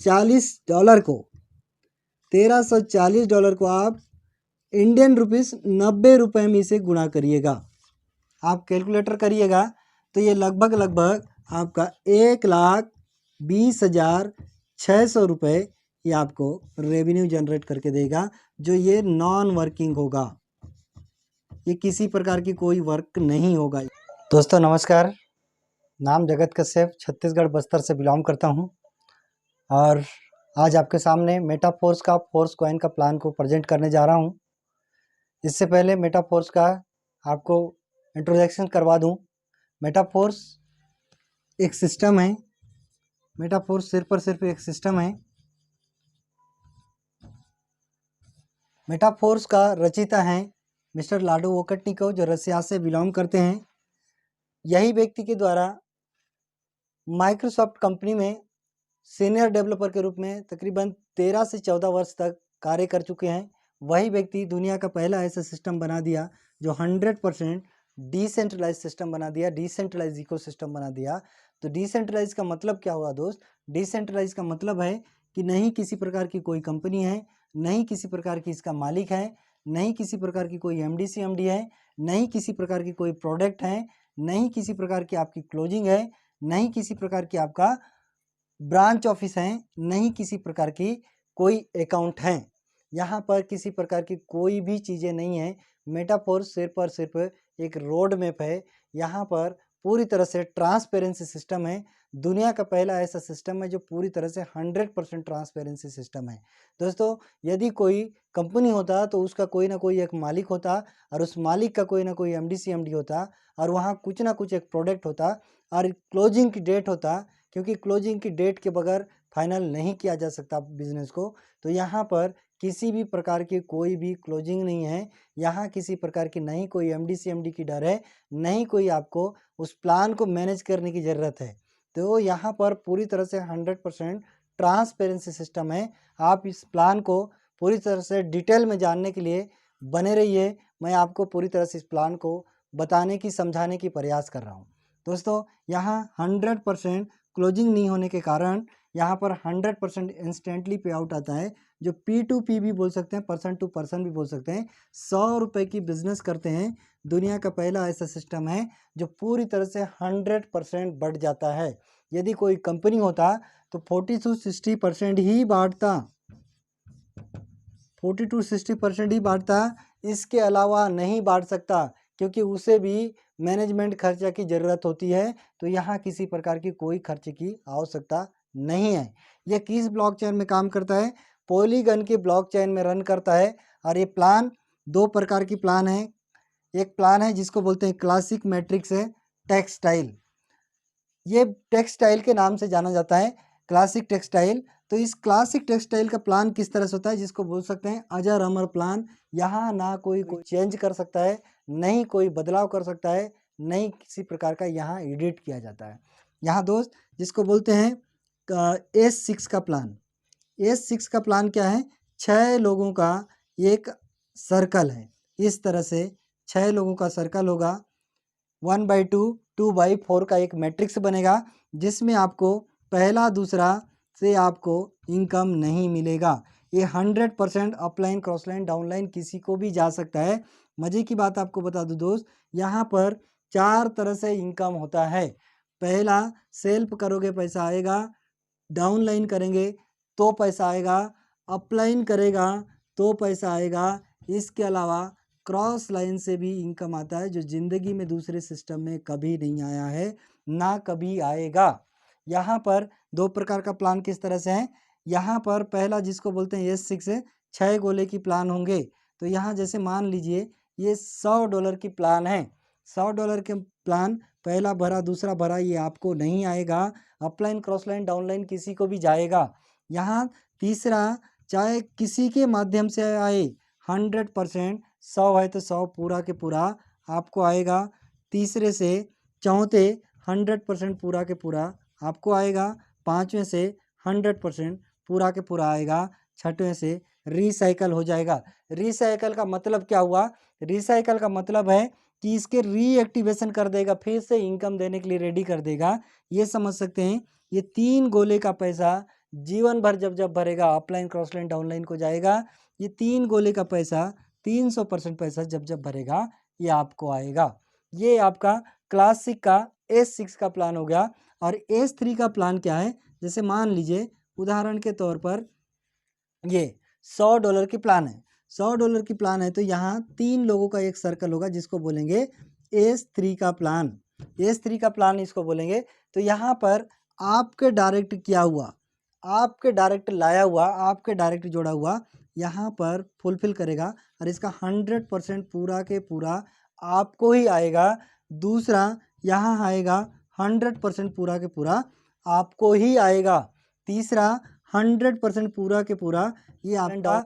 $1340 को $1340 को आप इंडियन रुपीस 90 रुपये में इसे गुणा करिएगा। आप कैलकुलेटर करिएगा तो ये लगभग आपका 1,20,600 रुपये ये आपको रेवेन्यू जनरेट करके देगा, जो ये नॉन वर्किंग होगा, ये किसी प्रकार की कोई वर्क नहीं होगा। दोस्तों नमस्कार, नाम जगत कश्यप, छत्तीसगढ़ बस्तर से बिलोंग करता हूँ और आज आपके सामने मेटाफोर्स का फोर्स कॉइन का प्लान को प्रेजेंट करने जा रहा हूँ। इससे पहले मेटाफोर्स का आपको इंट्रोडक्शन करवा दूँ। मेटाफोर्स एक सिस्टम है, मेटाफोर्स सिर्फ एक सिस्टम है। मेटाफोर्स का रचयिता हैं मिस्टर लाडो वोकटनिकोव, जो रसिया से बिलोंग करते हैं। यही व्यक्ति के द्वारा माइक्रोसॉफ्ट कंपनी में सीनियर डेवलपर के रूप में तकरीबन 13 से 14 वर्ष तक कार्य कर चुके हैं। वही व्यक्ति दुनिया का पहला ऐसा सिस्टम बना दिया जो 100% डिसेंट्रलाइज सिस्टम बना दिया, डिसेंट्रलाइज इकोसिस्टम बना दिया। तो डिसेंट्रलाइज का मतलब क्या हुआ दोस्त? डिसेंट्रलाइज का मतलब है कि नहीं किसी प्रकार की कोई कंपनी है, नहीं किसी प्रकार की इसका मालिक है, नहीं किसी प्रकार की कोई एमडी सीएमडी है, नहीं किसी प्रकार की कोई प्रोडक्ट है, नहीं किसी प्रकार की आपकी क्लोजिंग है, नहीं किसी प्रकार की आपका ब्रांच ऑफिस है, नहीं किसी प्रकार की कोई अकाउंट है। यहाँ पर किसी प्रकार की कोई भी चीज़ें नहीं है। मेटाफोर्स सिर्फ और सिर्फ एक रोड मैप है। यहाँ पर पूरी तरह से ट्रांसपेरेंसी सिस्टम है। दुनिया का पहला ऐसा सिस्टम है जो पूरी तरह से 100% ट्रांसपेरेंसी सिस्टम है। दोस्तों यदि कोई कंपनी होता तो उसका कोई ना कोई एक मालिक होता और उस मालिक का कोई ना कोई एमडी सीएमडी होता और वहाँ कुछ ना कुछ एक प्रोडक्ट होता और क्लोजिंग की डेट होता, क्योंकि क्लोजिंग की डेट के बगैर फाइनल नहीं किया जा सकता बिजनेस को। तो यहाँ पर किसी भी प्रकार की कोई भी क्लोजिंग नहीं है। यहाँ किसी प्रकार की नहीं कोई एमडी सीएमडी की डर है, नहीं कोई आपको उस प्लान को मैनेज करने की ज़रूरत है। तो यहाँ पर पूरी तरह से 100% ट्रांसपेरेंसी सिस्टम है। आप इस प्लान को पूरी तरह से डिटेल में जानने के लिए बने रहिए। मैं आपको पूरी तरह से इस प्लान को बताने की, समझाने की प्रयास कर रहा हूँ। दोस्तों यहाँ 100% क्लोजिंग नहीं होने के कारण यहाँ पर 100% इंस्टेंटली पे आउट आता है, जो P2P भी बोल सकते हैं, पर्सन टू पर्सन भी बोल सकते हैं। 100 रुपये की बिजनेस करते हैं। दुनिया का पहला ऐसा सिस्टम है जो पूरी तरह से 100% बढ़ जाता है। यदि कोई कंपनी होता तो 40 to 60% ही बांटता, 40 to 60% ही बांटता, इसके अलावा नहीं बांट सकता, क्योंकि उसे भी मैनेजमेंट खर्चा की ज़रूरत होती है। तो यहाँ किसी प्रकार की कोई खर्चे की आवश्यकता नहीं है। यह किस ब्लॉकचेन में काम करता है? पॉलीगन के ब्लॉकचेन में रन करता है। और ये प्लान दो प्रकार की प्लान है। एक प्लान है जिसको बोलते हैं क्लासिक मैट्रिक्स है टेक्सटाइल, ये टेक्सटाइल के नाम से जाना जाता है, क्लासिक टेक्सटाइल। तो इस क्लासिक टेक्सटाइल का प्लान किस तरह से होता है, जिसको बोल सकते हैं अजर अमर प्लान। यहाँ ना कोई चेंज कर सकता है, नहीं कोई बदलाव कर सकता है, नहीं किसी प्रकार का यहाँ एडिट किया जाता है। यहाँ दोस्त जिसको बोलते हैं S6 का प्लान। S6 का प्लान क्या है? 6 लोगों का एक सर्कल है। इस तरह से 6 लोगों का सर्कल होगा, 1/2, 2/4 का एक मैट्रिक्स बनेगा, जिसमें आपको पहला दूसरा से आपको इनकम नहीं मिलेगा। ये 100% अपलाइन, क्रॉसलाइन, डाउनलाइन किसी को भी जा सकता है। मज़े की बात आपको बता दूं दोस्त, यहाँ पर 4 तरह से इनकम होता है। पहला, सेल्फ करोगे पैसा आएगा, डाउनलाइन करेंगे तो पैसा आएगा, अपलाइन करेगा तो पैसा आएगा। इसके अलावा क्रॉस लाइन से भी इनकम आता है, जो ज़िंदगी में दूसरे सिस्टम में कभी नहीं आया है, ना कभी आएगा। यहाँ पर दो प्रकार का प्लान किस तरह से है। यहाँ पर पहला जिसको बोलते हैं S6 है, 6 गोले की प्लान होंगे। तो यहाँ जैसे मान लीजिए ये $100 की प्लान है। $100 के प्लान पहला भरा, दूसरा भरा, ये आपको नहीं आएगा। अपलाइन, क्रॉसलाइन, डाउनलाइन किसी को भी जाएगा। यहाँ तीसरा, चाहे किसी के माध्यम से आए, 100%, 100 है तो 100 पूरा के पूरा आपको आएगा। तीसरे से चौथे 100% पूरा के पूरा आपको आएगा। पाँचवें से 100% पूरा के पूरा आएगा। छठवें से रिसाइकल हो जाएगा। रिसाइकल का मतलब क्या हुआ? रिसाइकल का मतलब है कि इसके रीएक्टिवेशन कर देगा, फिर से इनकम देने के लिए रेडी कर देगा। ये समझ सकते हैं। ये 3 गोले का पैसा जीवन भर जब जब भरेगा, अपलाइन क्रॉसलाइन डाउनलाइन को जाएगा, ये 3 गोले का पैसा 300% पैसा जब जब भरेगा ये आपको आएगा। ये आपका क्लासिक का S6 का प्लान हो गया। और S3 का प्लान क्या है, जैसे मान लीजिए उदाहरण के तौर पर ये $100 की प्लान है, $100 की प्लान है, तो यहाँ 3 लोगों का एक सर्कल होगा जिसको बोलेंगे S3 का प्लान। S3 का प्लान इसको बोलेंगे। तो यहाँ पर आपके डायरेक्ट किया हुआ, आपके डायरेक्ट लाया हुआ, आपके डायरेक्ट जोड़ा हुआ यहाँ पर फुलफिल करेगा और इसका 100% पूरा के पूरा आपको ही आएगा। दूसरा यहाँ आएगा 100% पूरा के पूरा आपको ही आएगा। तीसरा 100% पूरा के पूरा ये आपका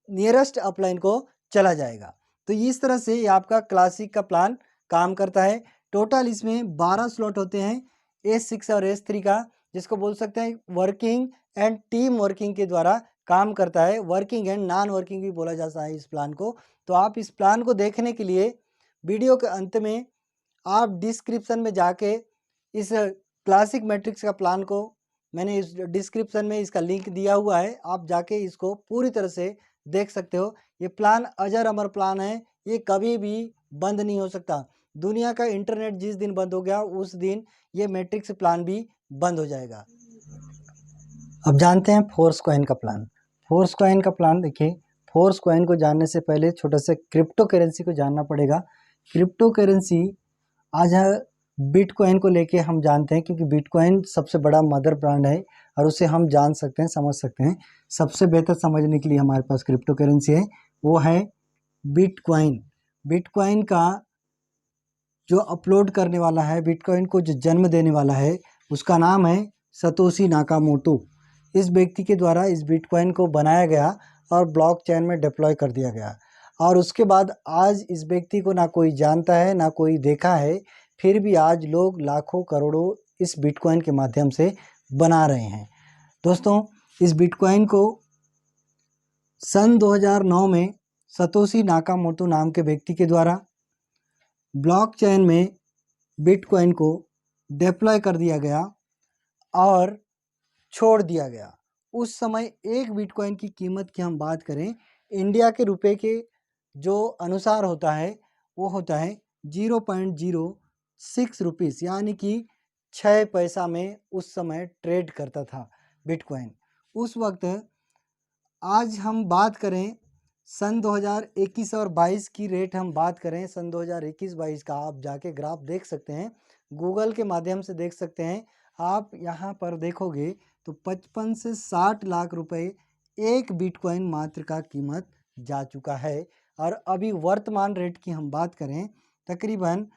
नियरेस्ट अपलाइन को चला जाएगा। तो इस तरह से ये आपका क्लासिक का प्लान काम करता है। टोटल इसमें 12 स्लॉट होते हैं S6 और S3 का, जिसको बोल सकते हैं वर्किंग एंड टीम वर्किंग के द्वारा काम करता है। वर्किंग एंड नॉन वर्किंग भी बोला जाता है इस प्लान को। तो आप इस प्लान को देखने के लिए वीडियो के अंत में आप डिस्क्रिप्शन में जाके इस क्लासिक मैट्रिक्स का प्लान को मैंने इस डिस्क्रिप्शन में इसका लिंक दिया हुआ है, आप जाके इसको पूरी तरह से देख सकते हो। ये प्लान अजर अमर प्लान है, ये कभी भी बंद नहीं हो सकता। दुनिया का इंटरनेट जिस दिन बंद हो गया उस दिन ये मैट्रिक्स प्लान भी बंद हो जाएगा। अब जानते हैं फोर्स कॉइन का प्लान। फोर्स कॉइन का प्लान देखिए, फोर्स कॉइन को जानने से पहले छोटा सा क्रिप्टो करेंसी को जानना पड़ेगा। क्रिप्टो करेंसी आज बिटकॉइन को लेके हम जानते हैं, क्योंकि बिटकॉइन सबसे बड़ा मदर ब्रांड है और उसे हम जान सकते हैं, समझ सकते हैं। सबसे बेहतर समझने के लिए हमारे पास क्रिप्टो करेंसी है, वो है बिटकॉइन। बिटकॉइन का जो अपलोड करने वाला है, बिटकॉइन को जो जन्म देने वाला है, उसका नाम है सतोशी नाकामोटो। इस व्यक्ति के द्वारा इस बिटकॉइन को बनाया गया और ब्लॉकचेन में डिप्लॉय कर दिया गया। और उसके बाद आज इस व्यक्ति को ना कोई जानता है ना कोई देखा है, फिर भी आज लोग लाखों करोड़ों इस बिटकॉइन के माध्यम से बना रहे हैं। दोस्तों, इस बिटकॉइन को सन 2009 में सतोशी नाकामोटो नाम के व्यक्ति के द्वारा ब्लॉकचेन में बिटकॉइन को डिप्लॉय कर दिया गया और छोड़ दिया गया। उस समय एक बिटकॉइन की कीमत की हम बात करें, इंडिया के रुपए के जो अनुसार होता है वो होता है 0.06 रुपीस, यानी कि 6 पैसा में उस समय ट्रेड करता था बिटकॉइन उस वक्त। आज हम बात करें सन 2021 और 22 की रेट हम बात करें, सन 2021-22 का आप जाके ग्राफ देख सकते हैं, गूगल के माध्यम से देख सकते हैं। आप यहाँ पर देखोगे तो 55 से 60 लाख रुपए एक बिटकॉइन मात्र का कीमत जा चुका है। और अभी वर्तमान रेट की हम बात करें, तकरीबन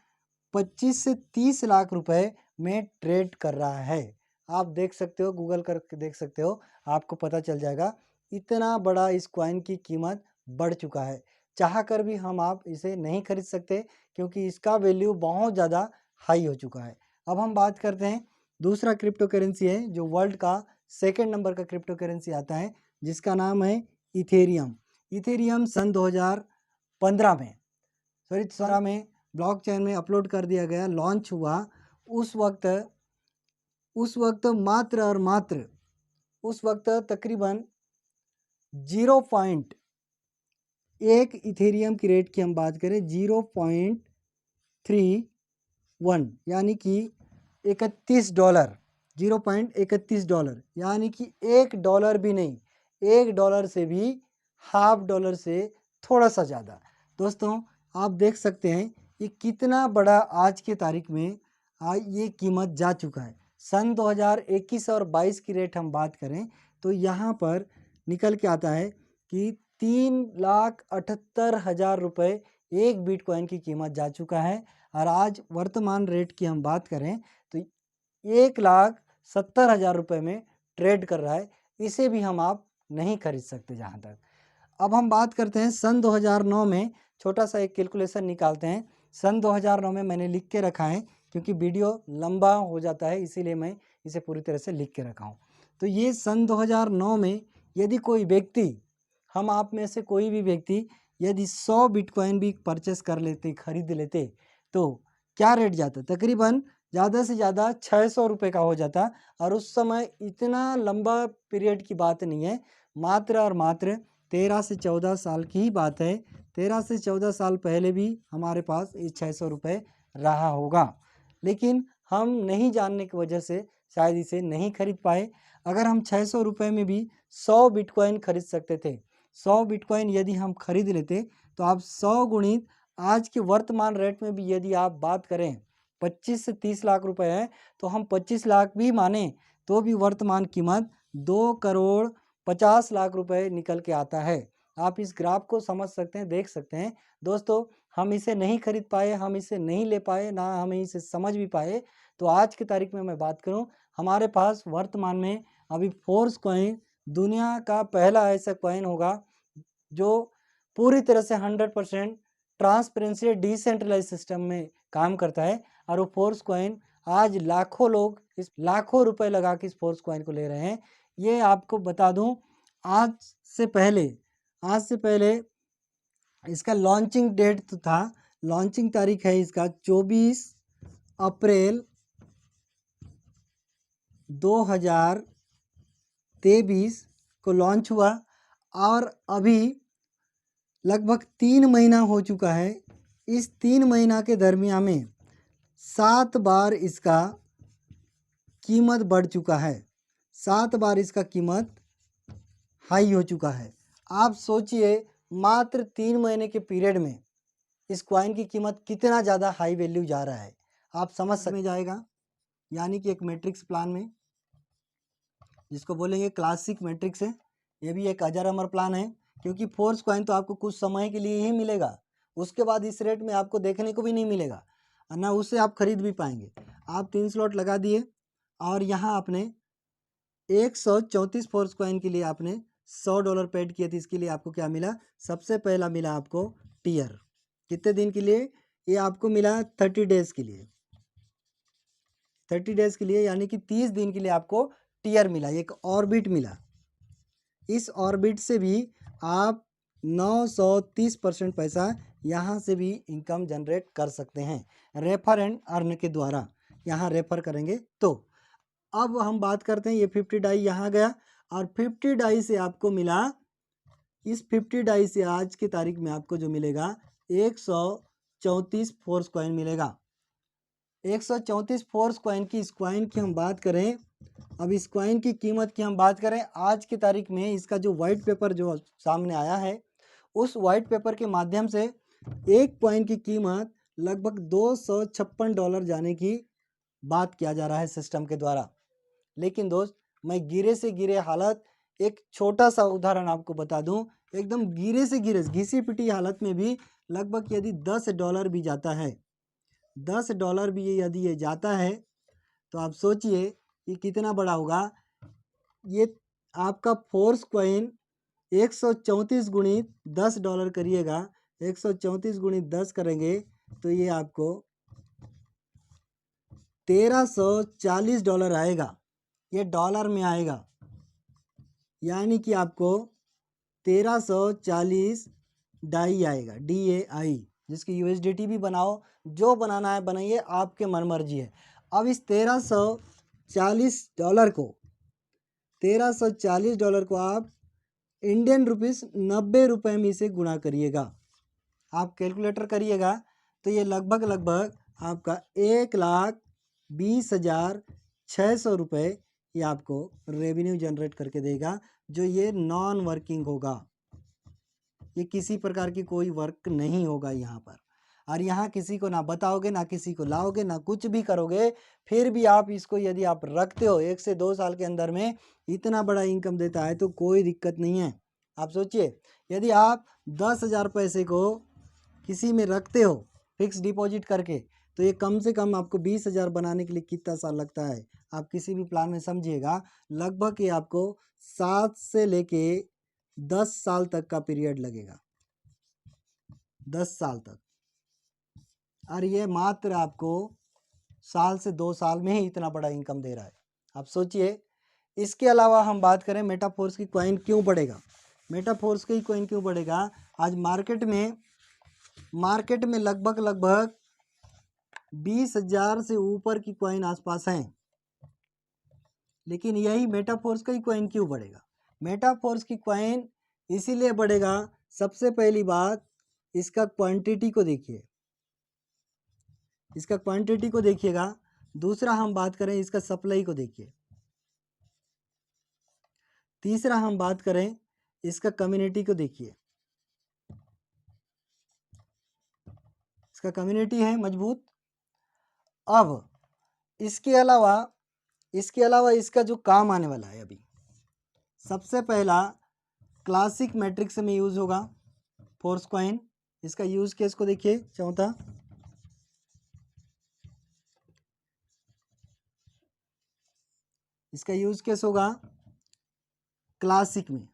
25 से 30 लाख रुपए में ट्रेड कर रहा है। आप देख सकते हो, गूगल करके देख सकते हो, आपको पता चल जाएगा। इतना बड़ा इस कॉइन की कीमत बढ़ चुका है। चाह कर भी हम आप इसे नहीं खरीद सकते, क्योंकि इसका वैल्यू बहुत ज़्यादा हाई हो चुका है। अब हम बात करते हैं दूसरा क्रिप्टो करेंसी है, जो वर्ल्ड का सेकंड नंबर का क्रिप्टो करेंसी आता है, जिसका नाम है इथेरियम। इथेरियम सन 2015 में ब्लॉकचेन में अपलोड कर दिया गया, लॉन्च हुआ। उस वक्त मात्र और मात्र उस वक्त तकरीबन 0.1 इथेरियम की रेट की हम बात करें 0.31, यानी कि $31, $0.31, यानी कि $1 भी नहीं, $1 से भी $0.5 से थोड़ा सा ज़्यादा। दोस्तों, आप देख सकते हैं ये कितना बड़ा आज के तारीख में ये कीमत जा चुका है। सन 2021 और 22 की रेट हम बात करें तो यहाँ पर निकल के आता है कि 3,78,000 रुपये एक बिटकॉइन की कीमत जा चुका है। और आज वर्तमान रेट की हम बात करें तो 1,70,000 रुपये में ट्रेड कर रहा है। इसे भी हम आप नहीं खरीद सकते जहाँ तक। अब हम बात करते हैं सन 2009 में, छोटा सा एक कैलकुलेशन निकालते हैं। सन 2009 में मैंने लिख के रखा है, क्योंकि वीडियो लंबा हो जाता है, इसीलिए मैं इसे पूरी तरह से लिख के रखा हूँ। तो ये सन 2009 में यदि कोई व्यक्ति, हम आप में से कोई भी व्यक्ति यदि 100 बिटकॉइन भी परचेस कर लेते, खरीद लेते, तो क्या रेट जाता? तकरीबन ज़्यादा से ज़्यादा 600 रुपये का हो जाता। और उस समय इतना लंबा पीरियड की बात नहीं है, मात्र और मात्र 13 से 14 साल की ही बात है। 13 से 14 साल पहले भी हमारे पास ये 600 रुपये रहा होगा, लेकिन हम नहीं जानने की वजह से शायद इसे नहीं खरीद पाए। अगर हम 600 रुपये में भी 100 बिटकॉइन खरीद सकते थे, 100 बिटकॉइन यदि हम खरीद लेते तो आप 100 गुणित आज के वर्तमान रेट में भी यदि आप बात करें 25 से 30 लाख रुपए है, तो हम 25 लाख भी माने तो भी वर्तमान कीमत 2 करोड़ 50 लाख रुपए निकल के आता है। आप इस ग्राफ को समझ सकते हैं, देख सकते हैं। दोस्तों, हम इसे नहीं खरीद पाए, हम इसे नहीं ले पाए, ना हम इसे समझ भी पाए। तो आज की तारीख में मैं बात करूं, हमारे पास वर्तमान में अभी फोर्स कॉइन दुनिया का पहला ऐसा कॉइन होगा जो पूरी तरह से 100% ट्रांसपेरेंसी डिसेंट्रलाइज सिस्टम में काम करता है। और वो फोर्स कॉइन आज लाखों लोग इस लाखों रुपए लगा के इस फोर्स कॉइन को ले रहे हैं। ये आपको बता दूं, आज से पहले इसका लॉन्चिंग डेट तो था, लॉन्चिंग तारीख है इसका 24 अप्रैल 2023 को लॉन्च हुआ। और अभी लगभग 3 महीना हो चुका है। इस 3 महीना के दरमियान में 7 बार इसका कीमत बढ़ चुका है, 7 बार इसका कीमत हाई हो चुका है। आप सोचिए, मात्र 3 महीने के पीरियड में इस कॉइन की कीमत कितना ज़्यादा हाई वैल्यू जा रहा है, आप समझ सकते जाएगा। यानी कि एक मैट्रिक्स प्लान में, जिसको बोलेंगे क्लासिक मैट्रिक्स है, ये भी एक अजर अमर प्लान है। क्योंकि फोर्स कॉइन तो आपको कुछ समय के लिए ही मिलेगा, उसके बाद इस रेट में आपको देखने को भी नहीं मिलेगा, ना उससे आप खरीद भी पाएंगे। आप 3 स्लॉट लगा दिए और यहाँ आपने 134 फोर्स कॉइन के लिए आपने $100 पेड किए थे। इसके लिए आपको क्या मिला? सबसे पहला मिला आपको टीयर। कितने दिन के लिए? ये आपको मिला 30 डेज के लिए, 30 डेज के लिए, यानी कि 30 दिन के लिए आपको टीयर मिला। एक ऑर्बिट मिला। इस ऑर्बिट से भी आप 930% पैसा यहाँ से भी इनकम जनरेट कर सकते हैं, रेफर एंड अर्न के द्वारा। यहाँ रेफर करेंगे तो अब हम बात करते हैं, ये 50 डाई यहाँ गया और 50 डाई से आपको मिला, इस 50 डाई से आज की तारीख में आपको जो मिलेगा 134 फोर्स कॉइन मिलेगा। 134 फोर्स कॉइन की, इस कॉइन की हम बात करें, अब इस कॉइन की कीमत की हम बात करें आज की तारीख में, इसका जो वाइट पेपर जो सामने आया है, उस वाइट पेपर के माध्यम से एक कॉइन की कीमत लगभग $256 जाने की बात किया जा रहा है सिस्टम के द्वारा। लेकिन दोस्त, मैं गिरे से गिरे हालत, एक छोटा सा उदाहरण आपको बता दूं, एकदम गिरे से गिरे घिसी पिटी हालत में भी लगभग यदि $10 भी जाता है, $10 भी यदि ये जाता है, तो आप सोचिए ये कितना बड़ा होगा। ये आपका फोर्स कॉइन 134 गुणित $10 करिएगा, 134 गुणित 10 करेंगे तो ये आपको $1340 आएगा। ये डॉलर में आएगा, यानी कि आपको 1340 डाई आएगा, DAI, जिसकी USDT भी बनाओ, जो बनाना है बनाइए, आपके मन मर्जी है। अब इस $1340 को आप इंडियन रुपीस 90 रुपये में इसे गुणा करिएगा। आप कैलकुलेटर करिएगा तो ये लगभग आपका 1,20,600 रुपये ये आपको रेवेन्यू जनरेट करके देगा, जो ये नॉन वर्किंग होगा। ये किसी प्रकार की कोई वर्क नहीं होगा यहाँ पर। और यहाँ किसी को ना बताओगे, ना किसी को लाओगे, ना कुछ भी करोगे, फिर भी आप इसको यदि आप रखते हो 1 से 2 साल के अंदर में इतना बड़ा इनकम देता है तो कोई दिक्कत नहीं है। आप सोचिए, यदि आप 10,000 पैसे को किसी में रखते हो फिक्स डिपॉजिट करके, तो ये कम से कम आपको 20,000 बनाने के लिए कितना साल लगता है? आप किसी भी प्लान में समझिएगा, लगभग ये आपको 7 से लेके 10 साल तक का पीरियड लगेगा, 10 साल तक। और ये मात्र आपको साल से 2 साल में ही इतना बड़ा इनकम दे रहा है। आप सोचिए। इसके अलावा हम बात करें मेटाफोर्स की कॉइन क्यों बढ़ेगा, मेटाफोर्स की कॉइन क्यों बढ़ेगा? आज मार्केट में लगभग 20,000 से ऊपर की कॉइन आसपास हैं, लेकिन यही मेटाफोर्स का ही कॉइन क्यों बढ़ेगा? मेटाफोर्स की कॉइन इसीलिए बढ़ेगा, सबसे पहली बात इसका क्वांटिटी को देखिए, इसका क्वांटिटी को देखिएगा। दूसरा हम बात करें इसका सप्लाई को देखिए। तीसरा हम बात करें इसका कम्युनिटी को देखिए, इसका कम्युनिटी है मजबूत। अब इसके अलावा इसका जो काम आने वाला है, अभी सबसे पहला क्लासिक मैट्रिक्स में यूज होगा फोर्स कॉइन। इसका यूज केस को देखिए, चौथा इसका यूज केस होगा क्लासिक में,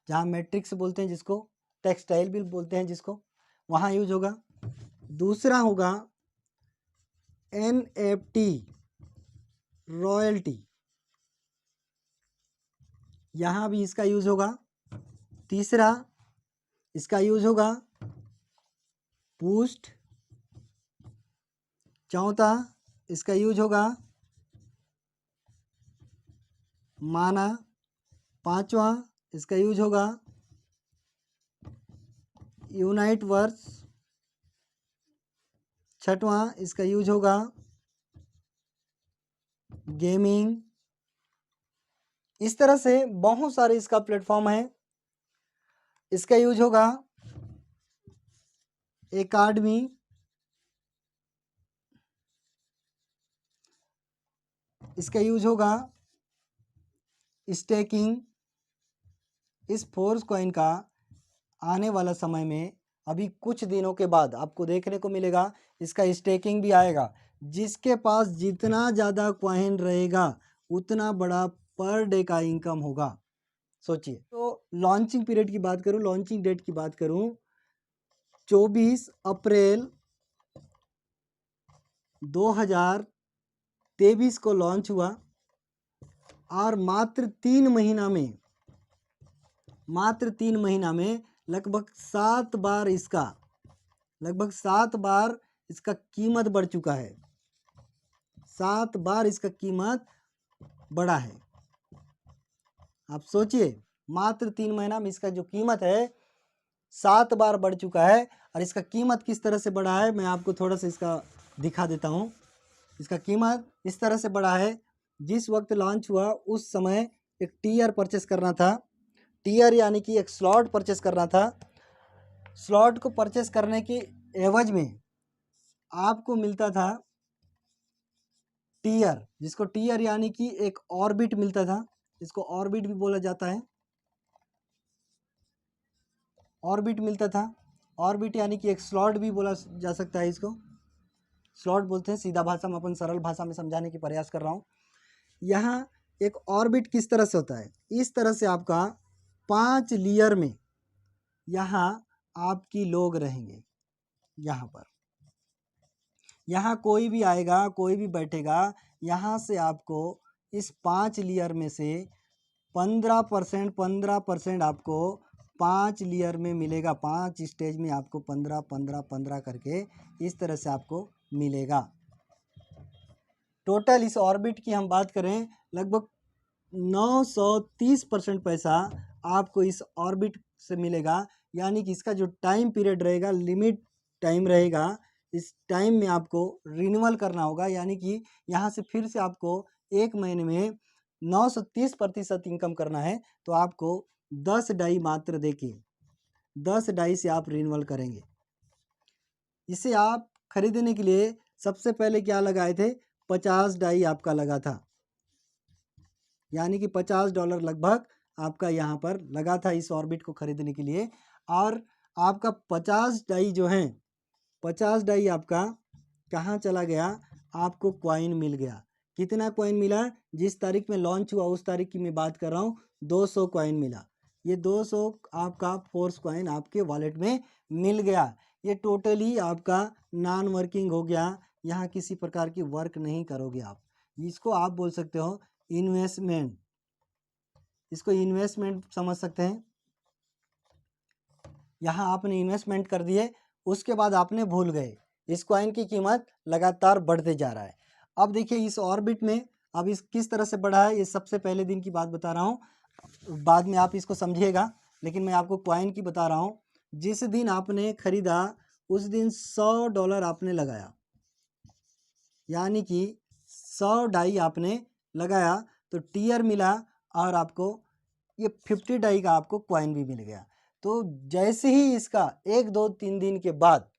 जहाँ मैट्रिक्स बोलते हैं जिसको, टेक्सटाइल भी बोलते हैं जिसको, वहाँ यूज होगा। दूसरा होगा NFT रॉयल्टी, यहाँ भी इसका यूज होगा। तीसरा इसका यूज होगा बूस्ट। चौथा इसका यूज होगा माना। पांचवा इसका यूज होगा यूनाइट वर्स। छठवां इसका यूज होगा गेमिंग। इस तरह से बहुत सारे इसका प्लेटफॉर्म है। इसका यूज होगा एकेडमी, इसका यूज होगा स्टेकिंग। इस फोर्स कॉइन का आने वाला समय में अभी कुछ दिनों के बाद आपको देखने को मिलेगा, इसका स्टेकिंग भी आएगा। जिसके पास जितना ज़्यादा कॉइन रहेगा उतना बड़ा पर डे का इनकम होगा। सोचिए, तो लॉन्चिंग पीरियड की बात करूं, लॉन्चिंग डेट की बात करूं, 24 अप्रैल 2023 को लॉन्च हुआ और मात्र 3 महीना में लगभग 7 बार इसका कीमत बढ़ चुका है। 7 बार इसका कीमत बढ़ा है। आप सोचिए, मात्र 3 महीना में इसका जो कीमत है 7 बार बढ़ चुका है। और इसका कीमत किस तरह से बढ़ा है, मैं आपको थोड़ा सा इसका दिखा देता हूँ। इसका कीमत इस तरह से बढ़ा है, जिस वक्त लॉन्च हुआ उस समय एक टीयर परचेस करना था। टीयर यानी कि एक स्लॉट परचेस करना था। स्लॉट को परचेस करने के एवज में आपको मिलता था टीयर, जिसको टीयर यानी कि एक ऑर्बिट मिलता था। इसको ऑर्बिट भी बोला जाता है, ऑर्बिट मिलता था। ऑर्बिट यानी कि एक स्लॉट भी बोला जा सकता है, इसको स्लॉट बोलते हैं। सीधा भाषा में, अपन सरल भाषा में समझाने की प्रयास कर रहा हूँ। यहाँ एक ऑर्बिट किस तरह से होता है, इस तरह से आपका 5 लेयर में यहाँ आपकी लोग रहेंगे। यहाँ पर, यहाँ कोई भी आएगा, कोई भी बैठेगा, यहाँ से आपको इस 5 लेयर में से 15% आपको 5 लेयर में मिलेगा। 5 स्टेज में आपको 15 करके इस तरह से आपको मिलेगा। टोटल इस ऑर्बिट की हम बात करें, लगभग 930% पैसा आपको इस ऑर्बिट से मिलेगा। यानी कि इसका जो टाइम पीरियड रहेगा, लिमिट टाइम रहेगा, इस टाइम में आपको रिन्यूअल करना होगा। यानी कि यहाँ से फिर से आपको 1 महीने में 930% इनकम करना है, तो आपको 10 डाई मात्र देके 10 डाई से आप रिन्यूअल करेंगे। इसे आप खरीदने के लिए सबसे पहले क्या लगाए थे, 50 डाई आपका लगा था। यानी कि $50 लगभग आपका यहाँ पर लगा था इस ऑर्बिट को खरीदने के लिए। और आपका 50 डाई जो है, 50 डाई आपका कहाँ चला गया, आपको कॉइन मिल गया। कितना कॉइन मिला, जिस तारीख में लॉन्च हुआ उस तारीख की मैं बात कर रहा हूँ, 200 कॉइन मिला। ये 200 आपका फोर्स कॉइन आपके वॉलेट में मिल गया। ये टोटली आपका नॉन वर्किंग हो गया, यहाँ किसी प्रकार की वर्क नहीं करोगे आप। इसको आप बोल सकते हो इन्वेस्टमेंट, इसको इन्वेस्टमेंट समझ सकते हैं। यहाँ आपने इन्वेस्टमेंट कर दिए, उसके बाद आपने भूल गए इस कॉइन की कीमत लगातार बढ़ते जा रहा है। अब देखिए इस ऑर्बिट में अब इस किस तरह से बढ़ा है, ये सबसे पहले दिन की बात बता रहा हूँ, बाद में आप इसको समझिएगा, लेकिन मैं आपको कॉइन की बता रहा हूँ। जिस दिन आपने खरीदा उस दिन $100 आपने लगाया, यानी कि 100 डाई आपने लगाया तो टीयर मिला और आपको ये 50 डाई का आपको कॉइन भी मिल गया। तो जैसे ही इसका 1-2-3 दिन के बाद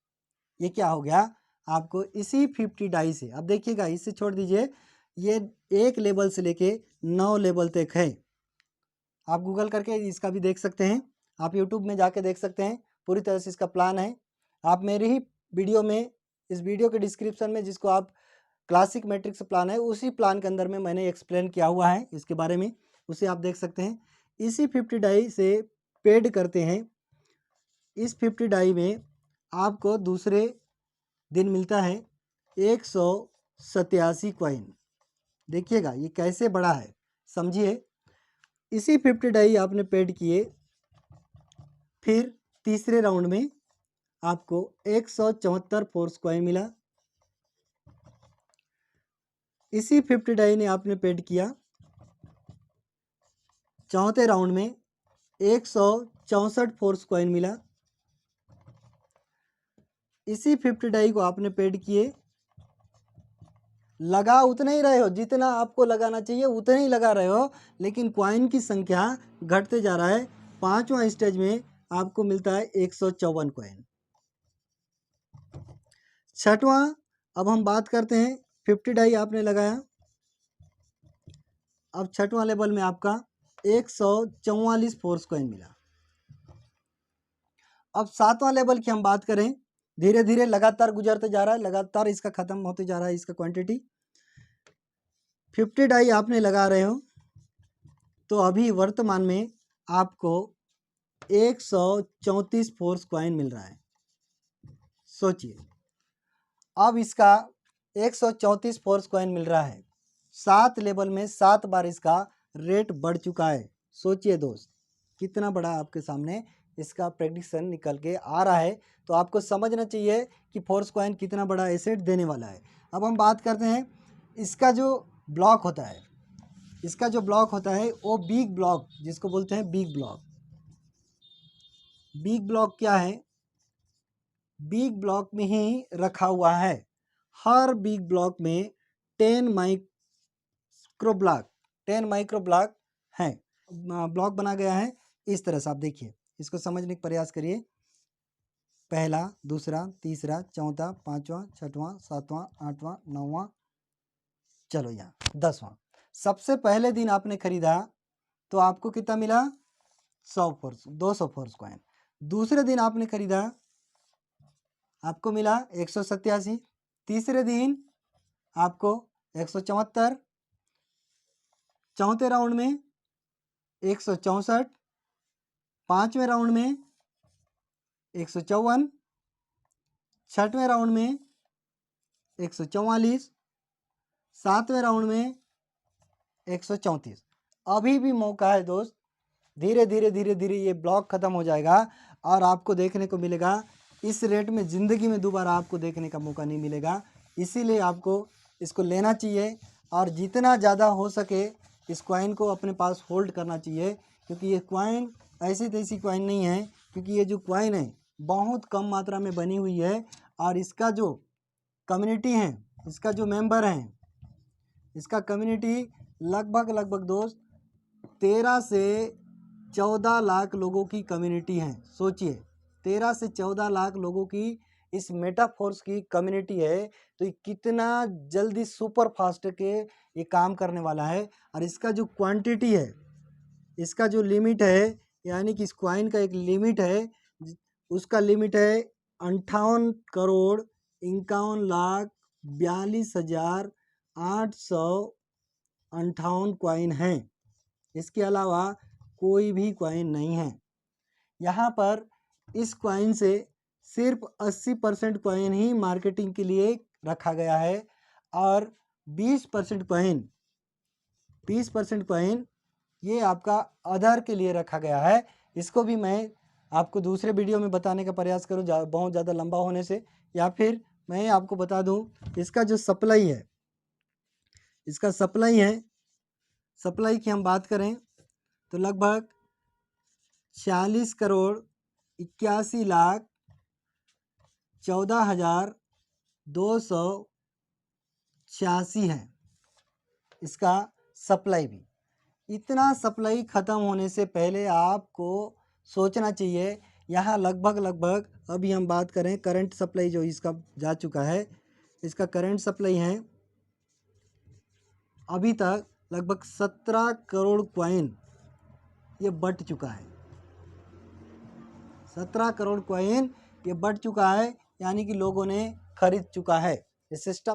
ये क्या हो गया, आपको इसी 50 डाई से, अब देखिएगा इसे छोड़ दीजिए, ये 1 लेवल से लेके 9 लेवल तक है। आप गूगल करके इसका भी देख सकते हैं, आप यूट्यूब में जाके देख सकते हैं, पूरी तरह से इसका प्लान है। आप मेरे ही वीडियो में, इस वीडियो के डिस्क्रिप्शन में जिसको आप क्लासिक मैट्रिक्स प्लान है, उसी प्लान के अंदर में मैंने एक्सप्लेन किया हुआ है इसके बारे में, उसे आप देख सकते हैं। इसी 50 डाई से पेड करते हैं, इस 50 डाई में आपको दूसरे दिन मिलता है 187 कॉइन। देखिएगा ये कैसे बड़ा है, समझिए। इसी 50 डाई आपने पेड किए, फिर तीसरे राउंड में आपको 174 फोर्स कॉइन मिला। इसी 50 डाई ने आपने पेड किया, चौथे राउंड में 164 फोर्स कॉइन मिला। इसी 50 डाई को आपने पेड किए, लगा उतने ही रहे हो जितना आपको लगाना चाहिए, उतने ही लगा रहे हो, लेकिन कॉइन की संख्या घटते जा रहा है। पांचवा स्टेज में आपको मिलता है 154 कॉइन। छठवां, अब हम बात करते हैं 50 डाई आपने लगाया, अब छठवां लेवल में आपका 144 फोर्स कॉइन मिला। अब सातवां लेवल की हम बात करें, धीरे धीरे लगातार गुजरते जा रहा है, लगातार इसका खत्म होते जा रहा है इसका क्वांटिटी। 50 डाई आपने लगा रहे हो तो अभी वर्तमान में आपको 134 फोर्स कॉइन मिल रहा है। सोचिए, अब इसका 134 फोर्स कॉइन मिल रहा है, 7 लेवल में 7 बार इसका रेट बढ़ चुका है। सोचिए दोस्त, कितना बड़ा आपके सामने इसका प्रेडिक्शन निकल के आ रहा है। तो आपको समझना चाहिए कि फोर्स कॉइन कितना बड़ा एसेट देने वाला है। अब हम बात करते हैं इसका जो ब्लॉक होता है, इसका जो ब्लॉक होता है वो बिग ब्लॉक, जिसको बोलते हैं बिग ब्लॉक। बिग ब्लॉक क्या है, बिग ब्लॉक में ही रखा हुआ है। हर बिग ब्लॉक में 10 माइक्रो ब्लॉक हैं, ब्लॉक बना गया है इस तरह से। आप देखिए, इसको समझने का प्रयास करिए। पहला, दूसरा, तीसरा, चौथा, पांचवा, छठवां, सातवां, आठवां, नौवां, चलो यहाँ 10वां। सबसे पहले दिन आपने खरीदा तो आपको कितना मिला, 200 फोर्स कॉइन। दूसरे दिन आपने खरीदा, आपको मिला 187। तीसरे दिन आपको 174। चौथे राउंड में 164। पांचवें राउंड में 154। छठवें राउंड में 144। सातवें राउंड में 134। अभी भी मौका है दोस्त, धीरे धीरे धीरे धीरे ये ब्लॉक खत्म हो जाएगा और आपको देखने को मिलेगा इस रेट में ज़िंदगी में दोबारा आपको देखने का मौका नहीं मिलेगा। इसीलिए आपको इसको लेना चाहिए और जितना ज़्यादा हो सके इस कॉइन को अपने पास होल्ड करना चाहिए, क्योंकि ये कॉइन ऐसी तैसी कॉइन नहीं है, क्योंकि ये जो कॉइन है बहुत कम मात्रा में बनी हुई है और इसका जो कम्युनिटी है, इसका जो मेंबर हैं, इसका कम्युनिटी लगभग दोस्त 13 से 14 लाख लोगों की कम्युनिटी है। सोचिए, 13 से 14 लाख लोगों की इस मेटाफोर्स की कम्युनिटी है, तो ये कितना जल्दी सुपर फास्ट के ये काम करने वाला है। और इसका जो क्वांटिटी है, इसका जो लिमिट है, यानी कि इस कॉइन का एक लिमिट है, उसका लिमिट है 58,51,42,858 कॉइन है। इसके अलावा कोई भी कॉइन नहीं है। यहाँ पर इस कॉइन से सिर्फ 80% कॉइन ही मार्केटिंग के लिए रखा गया है और 20% कॉइन ये आपका अदर के लिए रखा गया है। इसको भी मैं आपको दूसरे वीडियो में बताने का प्रयास करूँ बहुत ज़्यादा लंबा होने से, या फिर मैं आपको बता दूं, इसका जो सप्लाई है, इसका सप्लाई की हम बात करें तो लगभग 46,81,14,286 है इसका सप्लाई भी। इतना सप्लाई ख़त्म होने से पहले आपको सोचना चाहिए। यहाँ लगभग अभी हम बात करें करंट सप्लाई जो इसका जा चुका है, इसका करंट सप्लाई है अभी तक लगभग 17 करोड़ कॉइन ये बट चुका है। 17 करोड़ कॉइन ये बट चुका है, यानी कि लोगों ने खरीद चुका है। ये सिस्टम